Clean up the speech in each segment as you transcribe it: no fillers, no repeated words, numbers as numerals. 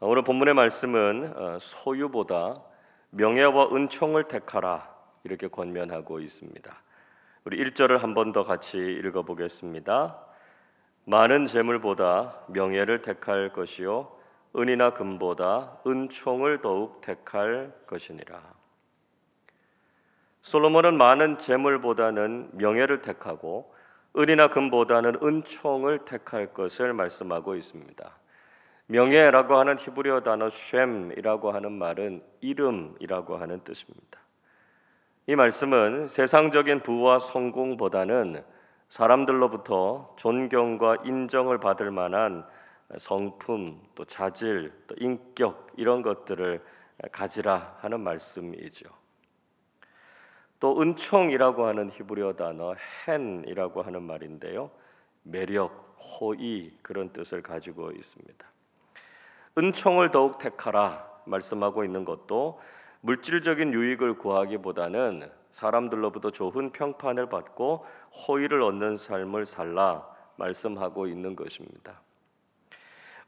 오늘 본문의 말씀은 소유보다 명예와 은총을 택하라 이렇게 권면하고 있습니다. 우리 1절을 한 번 더 같이 읽어보겠습니다. 많은 재물보다 명예를 택할 것이요 은이나 금보다 은총을 더욱 택할 것이니라. 솔로몬은 많은 재물보다는 명예를 택하고 은이나 금보다는 은총을 택할 것을 말씀하고 있습니다. 명예라고 하는 히브리어 단어 쉔이라고 하는 말은 이름이라고 하는 뜻입니다. 이 말씀은 세상적인 부와 성공보다는 사람들로부터 존경과 인정을 받을 만한 성품, 또 자질, 또 인격 이런 것들을 가지라 하는 말씀이죠. 또 은총이라고 하는 히브리어 단어 헨이라고 하는 말인데요. 매력, 호의 그런 뜻을 가지고 있습니다. 은총을 더욱 택하라 말씀하고 있는 것도 물질적인 유익을 구하기보다는 사람들로부터 좋은 평판을 받고 호의를 얻는 삶을 살라 말씀하고 있는 것입니다.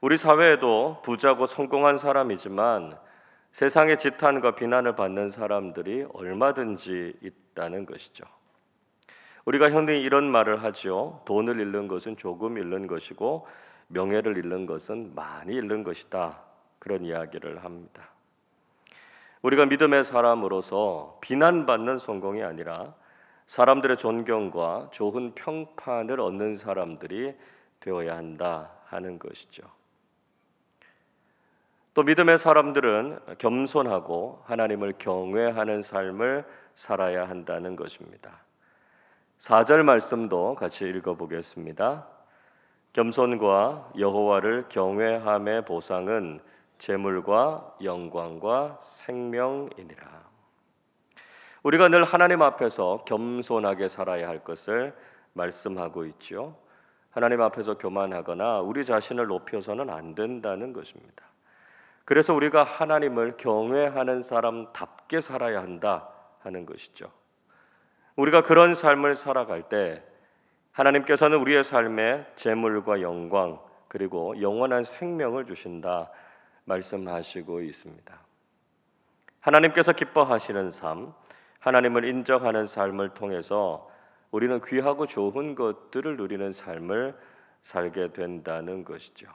우리 사회에도 부자고 성공한 사람이지만 세상의 지탄과 비난을 받는 사람들이 얼마든지 있다는 것이죠. 우리가 흔히 이런 말을 하죠. 돈을 잃는 것은 조금 잃는 것이고 명예를 잃는 것은 많이 잃는 것이다. 그런 이야기를 합니다. 우리가 믿음의 사람으로서 비난받는 성공이 아니라 사람들의 존경과 좋은 평판을 얻는 사람들이 되어야 한다 하는 것이죠. 또 믿음의 사람들은 겸손하고 하나님을 경외하는 삶을 살아야 한다는 것입니다. 4절 말씀도 같이 읽어보겠습니다. 겸손과 여호와를 경외함의 보상은 재물과 영광과 생명이니라. 우리가 늘 하나님 앞에서 겸손하게 살아야 할 것을 말씀하고 있죠. 하나님 앞에서 교만하거나 우리 자신을 높여서는 안 된다는 것입니다. 그래서 우리가 하나님을 경외하는 사람답게 살아야 한다 하는 것이죠. 우리가 그런 삶을 살아갈 때 하나님께서는 우리의 삶에 재물과 영광 그리고 영원한 생명을 주신다 말씀하시고 있습니다. 하나님께서 기뻐하시는 삶, 하나님을 인정하는 삶을 통해서 우리는 귀하고 좋은 것들을 누리는 삶을 살게 된다는 것이죠.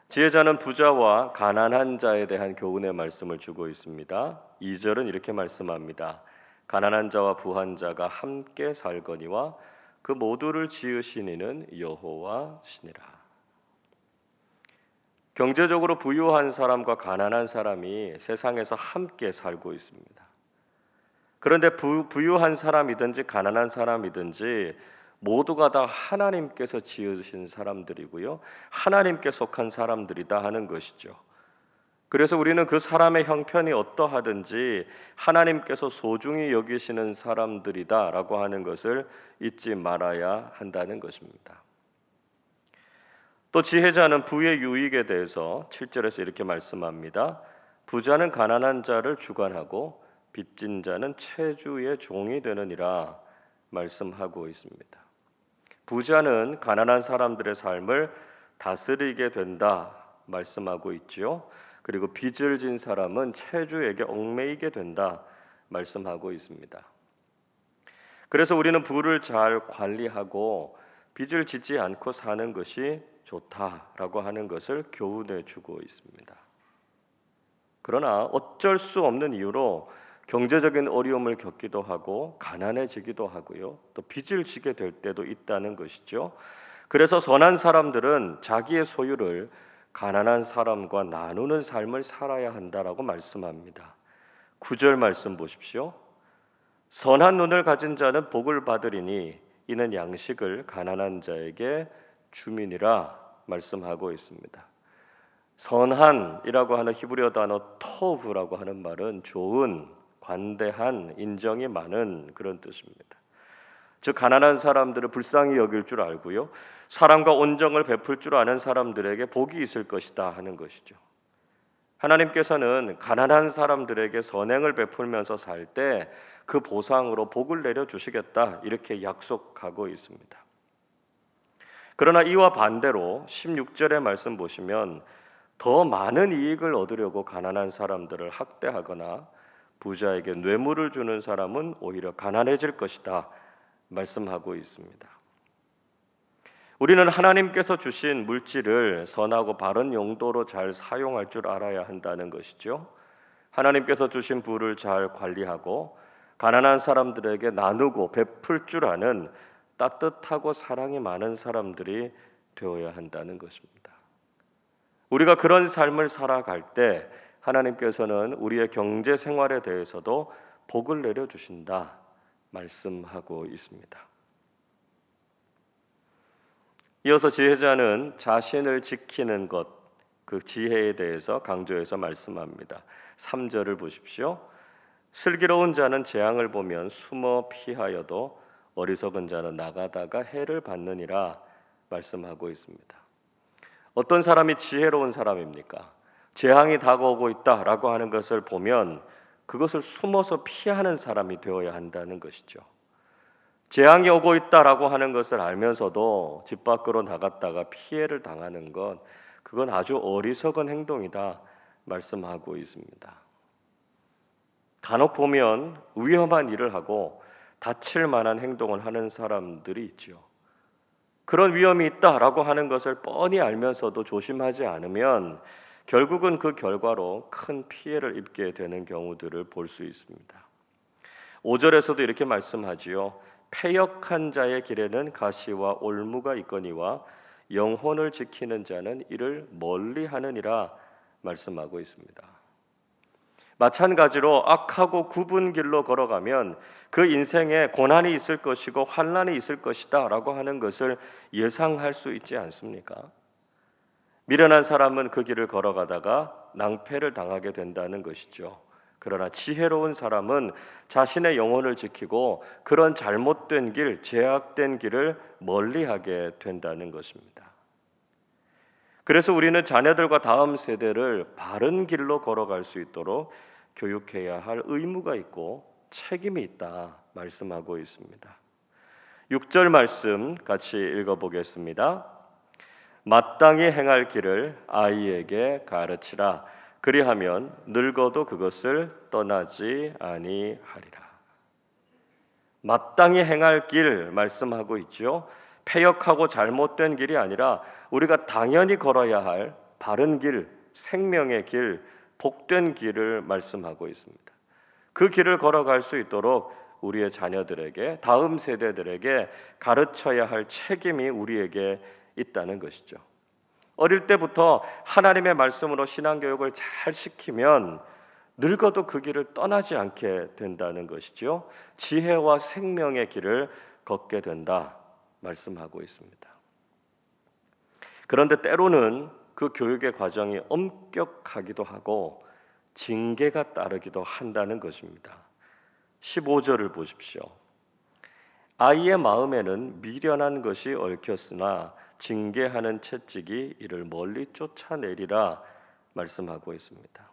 지혜자는 부자와 가난한 자에 대한 교훈의 말씀을 주고 있습니다. 2절은 이렇게 말씀합니다. 가난한 자와 부한 자가 함께 살거니와 그 모두를 지으신 이는 여호와시니라. 경제적으로 부유한 사람과 가난한 사람이 세상에서 함께 살고 있습니다. 그런데 부유한 사람이든지 가난한 사람이든지 모두가 다 하나님께서 지으신 사람들이고요. 하나님께 속한 사람들이다 하는 것이죠. 그래서 우리는 그 사람의 형편이 어떠하든지 하나님께서 소중히 여기시는 사람들이다라고 하는 것을 잊지 말아야 한다는 것입니다. 또 지혜자는 부의 유익에 대해서 7절에서 이렇게 말씀합니다. 부자는 가난한 자를 주관하고 빚진 자는 채주의 종이 되느니라 말씀하고 있습니다. 부자는 가난한 사람들의 삶을 다스리게 된다 말씀하고 있지요. 그리고 빚을 진 사람은 채주에게 얽매이게 된다 말씀하고 있습니다. 그래서 우리는 부를 잘 관리하고 빚을 짓지 않고 사는 것이 좋다라고 하는 것을 교훈해 주고 있습니다. 그러나 어쩔 수 없는 이유로 경제적인 어려움을 겪기도 하고 가난해지기도 하고요. 또 빚을 지게 될 때도 있다는 것이죠. 그래서 선한 사람들은 자기의 소유를 가난한 사람과 나누는 삶을 살아야 한다라고 말씀합니다. 9절 말씀 보십시오. 선한 눈을 가진 자는 복을 받으리니 이는 양식을 가난한 자에게 주민이라 말씀하고 있습니다. 선한이라고 하는 히브리어 단어 토브라고 하는 말은 좋은, 관대한, 인정이 많은 그런 뜻입니다. 즉 가난한 사람들을 불쌍히 여길 줄 알고요. 사랑과 온정을 베풀 줄 아는 사람들에게 복이 있을 것이다 하는 것이죠. 하나님께서는 가난한 사람들에게 선행을 베풀면서 살 때 그 보상으로 복을 내려 주시겠다 이렇게 약속하고 있습니다. 그러나 이와 반대로 16절의 말씀 보시면 더 많은 이익을 얻으려고 가난한 사람들을 학대하거나 부자에게 뇌물을 주는 사람은 오히려 가난해질 것이다 말씀하고 있습니다. 우리는 하나님께서 주신 물질을 선하고 바른 용도로 잘 사용할 줄 알아야 한다는 것이죠. 하나님께서 주신 부를 잘 관리하고 가난한 사람들에게 나누고 베풀 줄 아는 따뜻하고 사랑이 많은 사람들이 되어야 한다는 것입니다. 우리가 그런 삶을 살아갈 때 하나님께서는 우리의 경제 생활에 대해서도 복을 내려주신다 말씀하고 있습니다. 이어서 지혜자는 자신을 지키는 것, 그 지혜에 대해서 강조해서 말씀합니다. 3절을 보십시오. 슬기로운 자는 재앙을 보면 숨어 피하여도 어리석은 자는 나가다가 해를 받느니라 말씀하고 있습니다. 어떤 사람이 지혜로운 사람입니까? 재앙이 다가오고 있다라고 하는 것을 보면 그것을 숨어서 피하는 사람이 되어야 한다는 것이죠. 재앙이 오고 있다라고 하는 것을 알면서도 집 밖으로 나갔다가 피해를 당하는 것, 그건 아주 어리석은 행동이다 말씀하고 있습니다. 간혹 보면 위험한 일을 하고 다칠 만한 행동을 하는 사람들이 있죠. 그런 위험이 있다라고 하는 것을 뻔히 알면서도 조심하지 않으면 결국은 그 결과로 큰 피해를 입게 되는 경우들을 볼 수 있습니다. 5절에서도 이렇게 말씀하지요. 패역한 자의 길에는 가시와 올무가 있거니와 영혼을 지키는 자는 이를 멀리하느니라 말씀하고 있습니다. 마찬가지로 악하고 굽은 길로 걸어가면 그 인생에 고난이 있을 것이고 환난이 있을 것이다 라고 하는 것을 예상할 수 있지 않습니까? 미련한 사람은 그 길을 걸어가다가 낭패를 당하게 된다는 것이죠. 그러나 지혜로운 사람은 자신의 영혼을 지키고 그런 잘못된 길, 죄악된 길을 멀리하게 된다는 것입니다. 그래서 우리는 자녀들과 다음 세대를 바른 길로 걸어갈 수 있도록 교육해야 할 의무가 있고 책임이 있다 말씀하고 있습니다. 6절 말씀 같이 읽어보겠습니다. 마땅히 행할 길을 아이에게 가르치라. 그리하면 늙어도 그것을 떠나지 아니하리라. 마땅히 행할 길 말씀하고 있죠. 패역하고 잘못된 길이 아니라 우리가 당연히 걸어야 할 바른 길, 생명의 길, 복된 길을 말씀하고 있습니다. 그 길을 걸어갈 수 있도록 우리의 자녀들에게, 다음 세대들에게 가르쳐야 할 책임이 우리에게 있다는 것이죠. 어릴 때부터 하나님의 말씀으로 신앙교육을 잘 시키면 늙어도 그 길을 떠나지 않게 된다는 것이죠. 지혜와 생명의 길을 걷게 된다 말씀하고 있습니다. 그런데 때로는 그 교육의 과정이 엄격하기도 하고 징계가 따르기도 한다는 것입니다. 15절을 보십시오. 아이의 마음에는 미련한 것이 얽혔으나 징계하는 채찍이 이를 멀리 쫓아내리라 말씀하고 있습니다.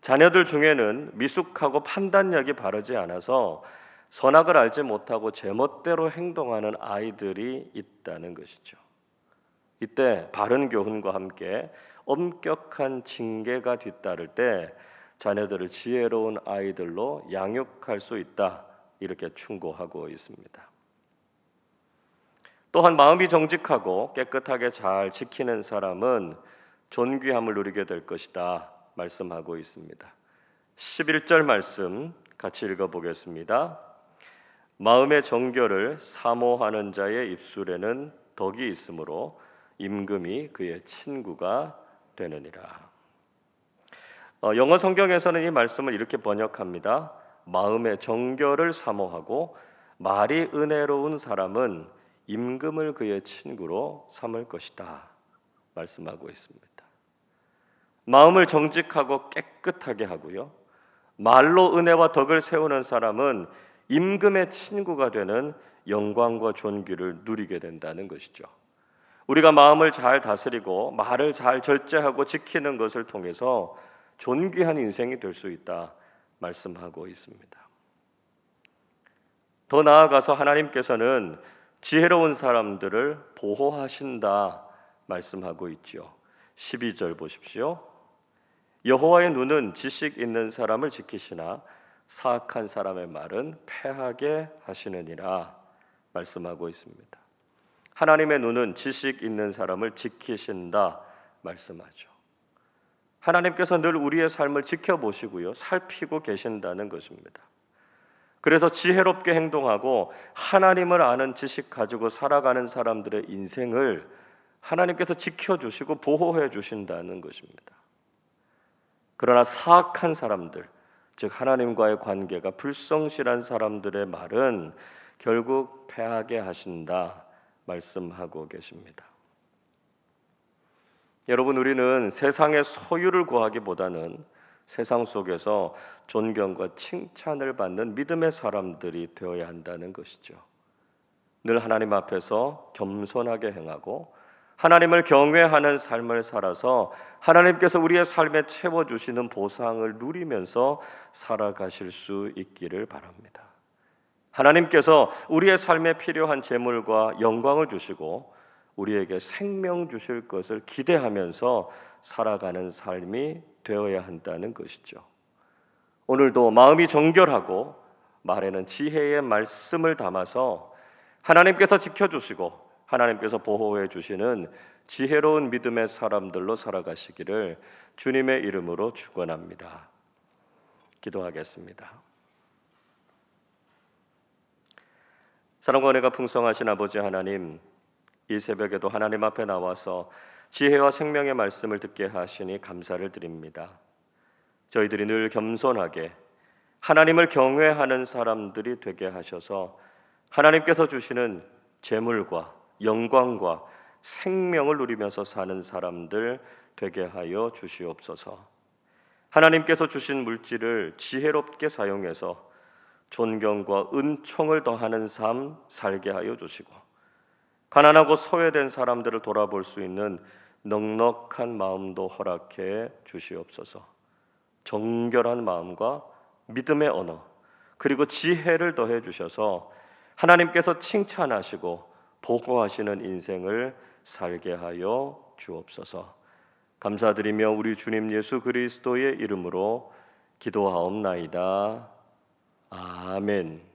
자녀들 중에는 미숙하고 판단력이 바르지 않아서 선악을 알지 못하고 제멋대로 행동하는 아이들이 있다는 것이죠. 이때 바른 교훈과 함께 엄격한 징계가 뒤따를 때 자녀들을 지혜로운 아이들로 양육할 수 있다 이렇게 충고하고 있습니다. 또한 마음이 정직하고 깨끗하게 잘 지키는 사람은 존귀함을 누리게 될 것이다 말씀하고 있습니다. 11절 말씀 같이 읽어보겠습니다. 마음의 정결을 사모하는 자의 입술에는 덕이 있으므로 임금이 그의 친구가 되느니라. 영어 성경에서는 이 말씀을 이렇게 번역합니다. 마음의 정결을 사모하고 말이 은혜로운 사람은 임금을 그의 친구로 삼을 것이다 말씀하고 있습니다. 마음을 정직하고 깨끗하게 하고요, 말로 은혜와 덕을 세우는 사람은 임금의 친구가 되는 영광과 존귀를 누리게 된다는 것이죠. 우리가 마음을 잘 다스리고 말을 잘 절제하고 지키는 것을 통해서 존귀한 인생이 될 수 있다 말씀하고 있습니다. 더 나아가서 하나님께서는 지혜로운 사람들을 보호하신다 말씀하고 있죠. 12절 보십시오. 여호와의 눈은 지식 있는 사람을 지키시나 사악한 사람의 말은 패하게 하시느니라 말씀하고 있습니다. 하나님의 눈은 지식 있는 사람을 지키신다 말씀하죠. 하나님께서 늘 우리의 삶을 지켜보시고요, 살피고 계신다는 것입니다. 그래서 지혜롭게 행동하고 하나님을 아는 지식 가지고 살아가는 사람들의 인생을 하나님께서 지켜주시고 보호해 주신다는 것입니다. 그러나 사악한 사람들, 즉 하나님과의 관계가 불성실한 사람들의 말은 결국 패하게 하신다 말씀하고 계십니다. 여러분, 우리는 세상의 소유를 구하기보다는 세상 속에서 존경과 칭찬을 받는 믿음의 사람들이 되어야 한다는 것이죠. 늘 하나님 앞에서 겸손하게 행하고 하나님을 경외하는 삶을 살아서 하나님께서 우리의 삶에 채워주시는 보상을 누리면서 살아가실 수 있기를 바랍니다. 하나님께서 우리의 삶에 필요한 재물과 영광을 주시고 우리에게 생명 주실 것을 기대하면서 살아가는 삶이 되어야 한다는 것이죠. 오늘도 마음이 정결하고 말에는 지혜의 말씀을 담아서 하나님께서 지켜주시고 하나님께서 보호해 주시는 지혜로운 믿음의 사람들로 살아가시기를 주님의 이름으로 축원합니다. 기도하겠습니다. 사랑과 은혜가 풍성하신 아버지 하나님, 이 새벽에도 하나님 앞에 나와서 지혜와 생명의 말씀을 듣게 하시니 감사를 드립니다. 저희들이 늘 겸손하게 하나님을 경외하는 사람들이 되게 하셔서 하나님께서 주시는 재물과 영광과 생명을 누리면서 사는 사람들 되게 하여 주시옵소서. 하나님께서 주신 물질을 지혜롭게 사용해서 존경과 은총을 더하는 삶 살게 하여 주시고 가난하고 소외된 사람들을 돌아볼 수 있는 넉넉한 마음도 허락해 주시옵소서. 정결한 마음과 믿음의 언어 그리고 지혜를 더해 주셔서 하나님께서 칭찬하시고 보호하시는 인생을 살게 하여 주옵소서. 감사드리며 우리 주님 예수 그리스도의 이름으로 기도하옵나이다. 아멘.